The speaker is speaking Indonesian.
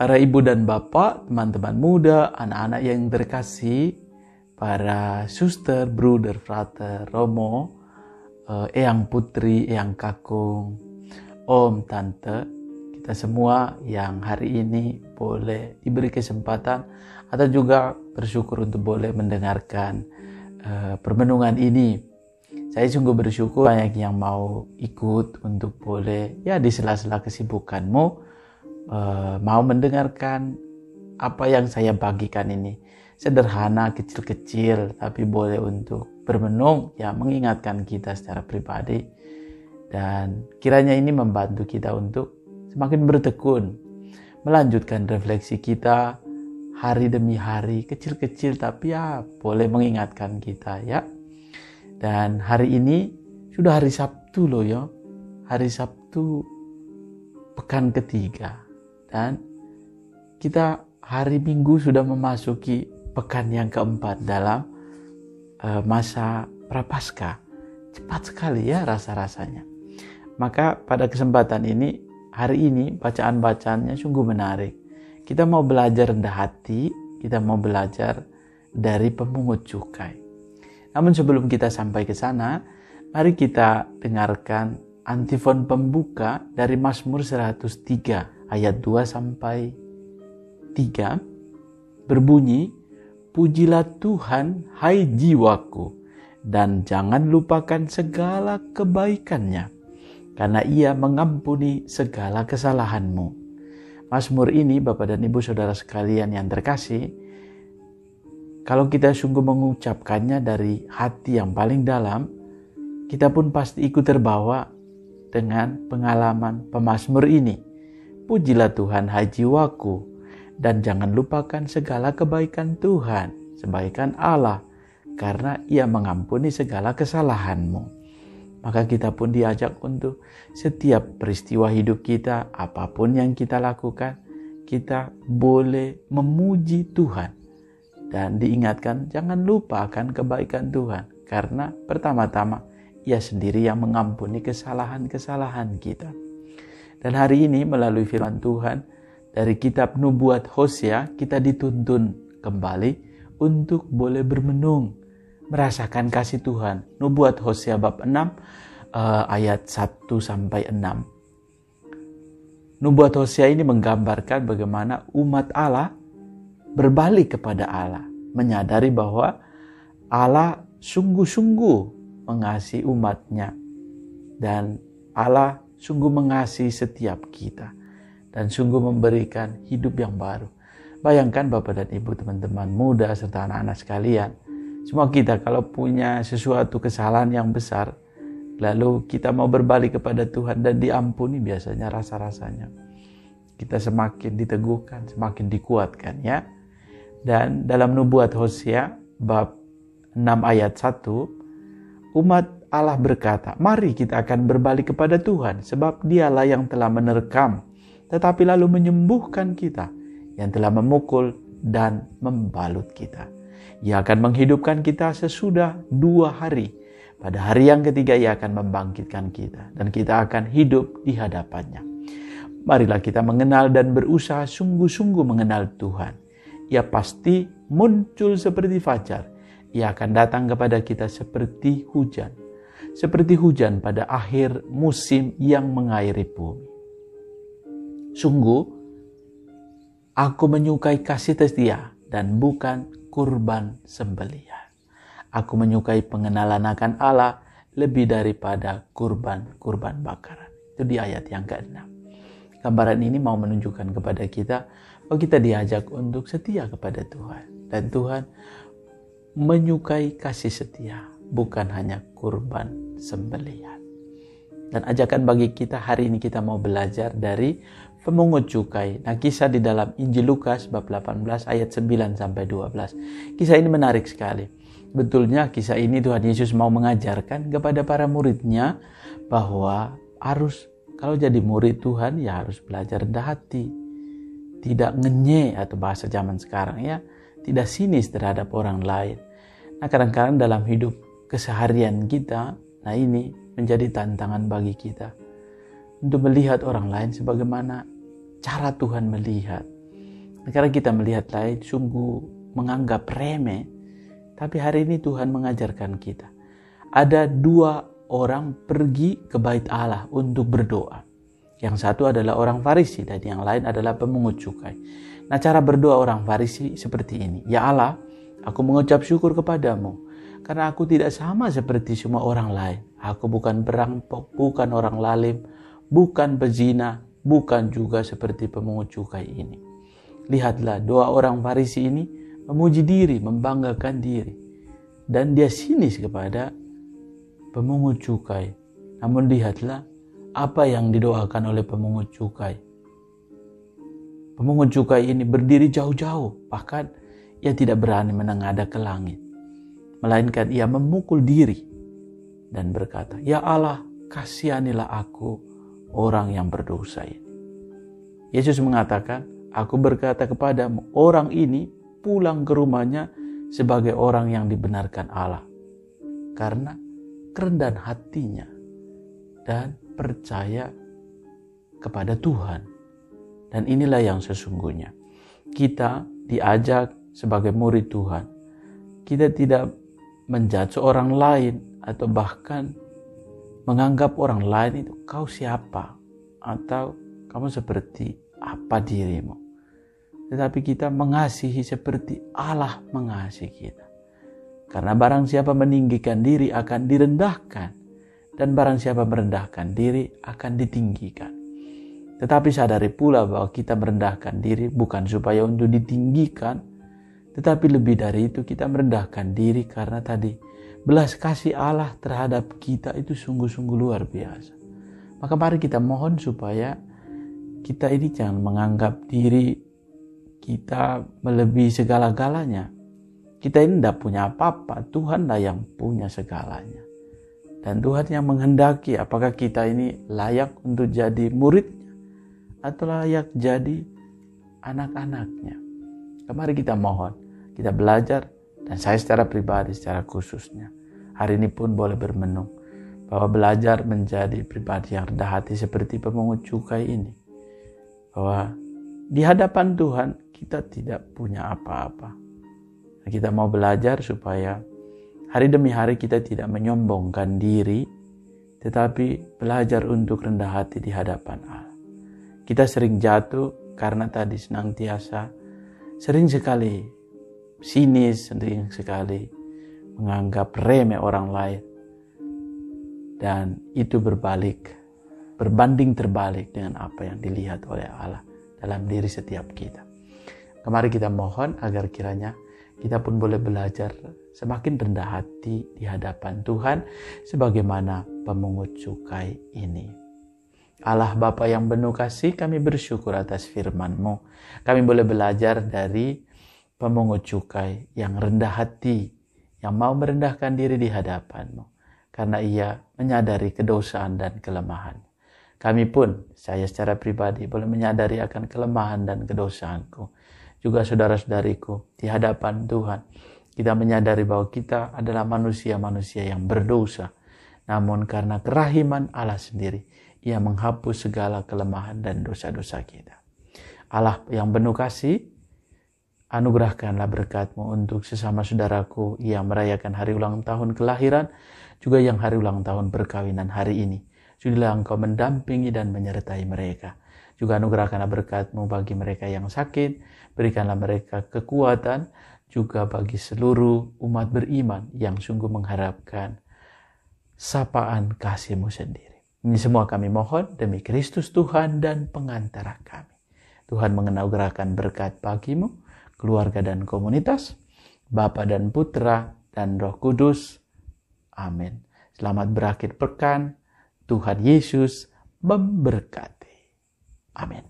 Para ibu dan bapak, teman-teman muda, anak-anak yang terkasih, para suster, bruder, frater, romo, eyang putri, eyang kakung, om, tante, kita semua yang hari ini boleh diberi kesempatan atau juga bersyukur untuk boleh mendengarkan permenungan ini. Saya sungguh bersyukur banyak yang mau ikut untuk boleh di sela-sela kesibukanmu mau mendengarkan apa yang saya bagikan ini. Sederhana, kecil-kecil, tapi boleh untuk bermenung, mengingatkan kita secara pribadi. Dan kiranya ini membantu kita untuk semakin bertekun, melanjutkan refleksi kita hari demi hari, kecil-kecil tapi boleh mengingatkan kita ya. Dan hari ini sudah hari Sabtu loh ya. Hari Sabtu pekan ketiga. Dan kita hari Minggu sudah memasuki pekan yang keempat dalam masa Prapaskah. Cepat sekali ya rasa-rasanya. Maka pada kesempatan ini, hari ini bacaan-bacaannya sungguh menarik. Kita mau belajar rendah hati, kita mau belajar dari pemungut cukai. Namun sebelum kita sampai ke sana, mari kita dengarkan antifon pembuka dari Mazmur 103 ayat 2 sampai 3 berbunyi, "Pujilah Tuhan, hai jiwaku, dan jangan lupakan segala kebaikannya, karena Ia mengampuni segala kesalahanmu." Mazmur ini, Bapak dan Ibu Saudara sekalian yang terkasih, kalau kita sungguh mengucapkannya dari hati yang paling dalam, kita pun pasti ikut terbawa dengan pengalaman pemazmur ini. Pujilah Tuhan, hai jiwaku, dan jangan lupakan segala kebaikan Tuhan, sebaikan Allah, karena Ia mengampuni segala kesalahanmu. Maka kita pun diajak untuk setiap peristiwa hidup kita, apapun yang kita lakukan, kita boleh memuji Tuhan. Dan diingatkan, jangan lupa akan kebaikan Tuhan, karena pertama-tama Ia sendiri yang mengampuni kesalahan-kesalahan kita. Dan hari ini melalui firman Tuhan dari kitab Nubuat Hosea, kita dituntun kembali untuk boleh bermenung, merasakan kasih Tuhan. Nubuat Hosea bab 6 ayat 1 sampai 6. Nubuat Hosea ini menggambarkan bagaimana umat Allah berbalik kepada Allah, menyadari bahwa Allah sungguh-sungguh mengasihi umatnya, dan Allah sungguh mengasihi setiap kita dan sungguh memberikan hidup yang baru. Bayangkan Bapak dan Ibu, teman-teman muda serta anak-anak sekalian, semua kita kalau punya sesuatu kesalahan yang besar, lalu kita mau berbalik kepada Tuhan dan diampuni, biasanya rasa-rasanya kita semakin diteguhkan, semakin dikuatkan ya. Dan dalam Nubuat Hosea bab 6 ayat 1, umat Allah berkata, "Mari kita akan berbalik kepada Tuhan, sebab Dialah yang telah menerkam, tetapi lalu menyembuhkan kita, yang telah memukul dan membalut kita. Ia akan menghidupkan kita sesudah 2 hari. Pada hari yang ketiga Ia akan membangkitkan kita, dan kita akan hidup di hadapannya." Marilah kita mengenal dan berusaha sungguh-sungguh mengenal Tuhan. Ia pasti muncul seperti fajar. Ia akan datang kepada kita seperti hujan. Seperti hujan pada akhir musim yang mengairi bumi. Sungguh, aku menyukai kasih setia dan bukan kurban sembelihan. Aku menyukai pengenalan akan Allah lebih daripada kurban bakaran. Itu di ayat yang ke-6. Gambaran ini mau menunjukkan kepada kita bahwa kita diajak untuk setia kepada Tuhan. Dan Tuhan menyukai kasih setia, bukan hanya kurban sembelihan. Dan ajakan bagi kita hari ini, kita mau belajar dari pemungut cukai. Nah, kisah di dalam Injil Lukas bab 18 ayat 9 sampai 12. Kisah ini menarik sekali. Betulnya kisah ini Tuhan Yesus mau mengajarkan kepada para muridnya bahwa kalau jadi murid Tuhan harus belajar rendah hati. Tidak ngenye atau bahasa zaman sekarang tidak sinis terhadap orang lain. Nah, kadang-kadang dalam hidup keseharian kita, ini menjadi tantangan bagi kita untuk melihat orang lain sebagaimana cara Tuhan melihat. Karena kita melihat lain sungguh menganggap remeh. Tapi hari ini Tuhan mengajarkan kita. Ada 2 orang pergi ke bait Allah untuk berdoa. Yang satu adalah orang Farisi dan yang lain adalah pemungut cukai. Nah, cara berdoa orang Farisi seperti ini. Ya Allah, aku mengucap syukur kepadamu karena aku tidak sama seperti semua orang lain. Aku bukan perampok, bukan orang lalim, bukan pezina, bukan juga seperti pemungut cukai ini. Lihatlah, 2 orang Farisi ini memuji diri, membanggakan diri. Dan dia sinis kepada pemungut cukai. Namun lihatlah apa yang didoakan oleh pemungut cukai. Pemungut cukai ini berdiri jauh-jauh, bahkan ia tidak berani menengadah ke langit. Melainkan ia memukul diri dan berkata, Ya Allah, kasihanilah aku, orang yang berdosa ini. Yesus mengatakan, aku berkata kepadamu, orang ini pulang ke rumahnya sebagai orang yang dibenarkan Allah. Karena kerendahan hatinya dan percaya kepada Tuhan. Dan inilah yang sesungguhnya. Kita diajak sebagai murid Tuhan. Kita tidak menjudge orang lain atau bahkan menganggap orang lain itu kau siapa atau kamu seperti apa dirimu. Tetapi kita mengasihi seperti Allah mengasihi kita. Karena barang siapa meninggikan diri akan direndahkan. Dan barang siapa merendahkan diri akan ditinggikan. Tetapi sadari pula bahwa kita merendahkan diri bukan supaya untuk ditinggikan. Tetapi lebih dari itu kita merendahkan diri karena tadi belas kasih Allah terhadap kita itu sungguh-sungguh luar biasa. Maka mari kita mohon supaya kita ini jangan menganggap diri kita melebihi segala-galanya. Kita ini tidak punya apa-apa, Tuhanlah yang punya segalanya. Dan Tuhan yang menghendaki apakah kita ini layak untuk jadi muridnya atau layak jadi anak-anaknya. Mari kita mohon, kita belajar, dan saya secara pribadi, secara khususnya, hari ini pun boleh bermenung bahwa belajar menjadi pribadi yang rendah hati seperti pemungut cukai ini. Bahwa di hadapan Tuhan kita tidak punya apa-apa. Kita mau belajar supaya hari demi hari kita tidak menyombongkan diri, tetapi belajar untuk rendah hati di hadapan Allah. Kita sering jatuh karena tadi senantiasa sering sekali sinis, sering sekali menganggap remeh orang lain. Dan itu berbanding terbalik dengan apa yang dilihat oleh Allah dalam diri setiap kita. Mari kita mohon agar kiranya kita pun boleh belajar semakin rendah hati di hadapan Tuhan sebagaimana pemungut cukai ini. Allah Bapa yang penuh kasih, kami bersyukur atas firman-Mu. Kami boleh belajar dari pemungut cukai yang rendah hati, yang mau merendahkan diri di hadapan-Mu. Karena ia menyadari kedosaan dan kelemahan. Kami pun, saya secara pribadi boleh menyadari akan kelemahan dan kedosaanku. Juga saudara-saudariku di hadapan Tuhan. Kita menyadari bahwa kita adalah manusia-manusia yang berdosa. Namun karena kerahiman Allah sendiri, ia menghapus segala kelemahan dan dosa-dosa kita. Allah yang penuh kasih, anugerahkanlah berkat-Mu untuk sesama saudaraku yang merayakan hari ulang tahun kelahiran, juga yang hari ulang tahun perkawinan hari ini. Sudilah Engkau mendampingi dan menyertai mereka. Juga anugerahkanlah berkat-Mu bagi mereka yang sakit, berikanlah mereka kekuatan, juga bagi seluruh umat beriman yang sungguh mengharapkan sapaan kasih-Mu sendiri. Ini semua kami mohon demi Kristus Tuhan dan pengantara kami. Tuhan menganugerahkan berkat bagimu, keluarga dan komunitas, Bapa dan Putra dan Roh Kudus. Amin. Selamat berakhir pekan. Tuhan Yesus memberkati. Amin.